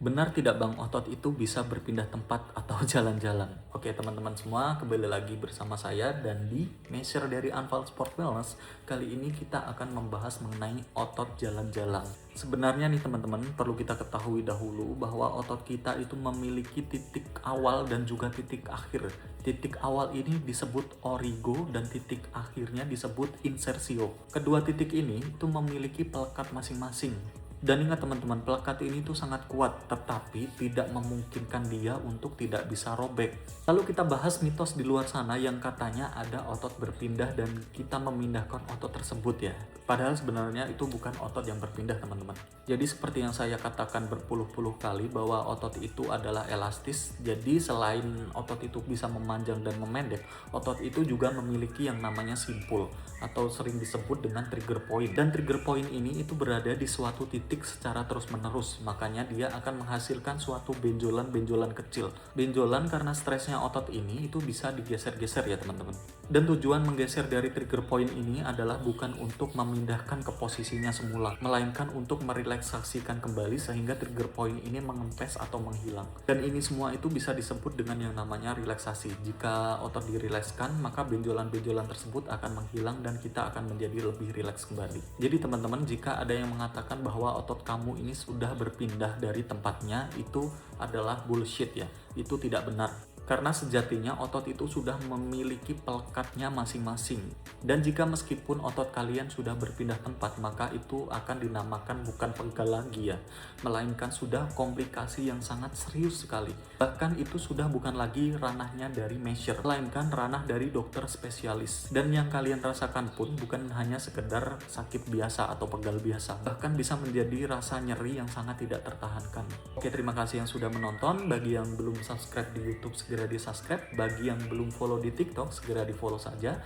Benar tidak Bang, otot itu bisa berpindah tempat atau jalan-jalan? Oke teman-teman semua, kembali lagi bersama saya dan di Measure dari Anval Sport Wellness. Kali ini kita akan membahas mengenai otot jalan-jalan. Sebenarnya nih teman-teman, perlu kita ketahui dahulu bahwa otot kita itu memiliki titik awal dan juga titik akhir. Titik awal ini disebut origo dan titik akhirnya disebut insersio. Kedua titik ini itu memiliki pelekat masing-masing. Dan ingat teman-teman, pelekat ini tuh sangat kuat, tetapi tidak memungkinkan dia untuk tidak bisa robek. Lalu kita bahas mitos di luar sana yang katanya ada otot berpindah dan kita memindahkan otot tersebut ya. Padahal sebenarnya itu bukan otot yang berpindah teman-teman. Jadi seperti yang saya katakan berpuluh-puluh kali bahwa otot itu adalah elastis. Jadi selain otot itu bisa memanjang dan memendek, otot itu juga memiliki yang namanya simpul atau sering disebut dengan trigger point. Dan trigger point ini itu berada di suatu titik secara terus-menerus, makanya dia akan menghasilkan suatu benjolan-benjolan kecil. Benjolan karena stresnya otot ini itu bisa digeser-geser ya teman-teman. Dan tujuan menggeser dari trigger point ini adalah bukan untuk memindahkan ke posisinya semula, melainkan untuk merelaksasikan kembali sehingga trigger point ini mengempes atau menghilang. Dan ini semua itu bisa disebut dengan yang namanya relaksasi. Jika otot dirilekskan, maka benjolan-benjolan tersebut akan menghilang dan kita akan menjadi lebih rileks kembali. Jadi teman-teman, jika ada yang mengatakan bahwa otot kamu ini sudah berpindah dari tempatnya, itu adalah bullshit ya. Itu tidak benar. Karena sejatinya otot itu sudah memiliki pelekatnya masing-masing. Dan jika meskipun otot kalian sudah berpindah tempat, maka itu akan dinamakan bukan pegal lagi ya, melainkan sudah komplikasi yang sangat serius sekali. Bahkan itu sudah bukan lagi ranahnya dari measure, melainkan ranah dari dokter spesialis. Dan yang kalian rasakan pun bukan hanya sekedar sakit biasa atau pegal biasa, bahkan bisa menjadi rasa nyeri yang sangat tidak tertahankan. Oke, terima kasih yang sudah menonton. Bagi yang belum subscribe di YouTube, segera di subscribe. Bagi yang belum follow di TikTok, segera di follow saja.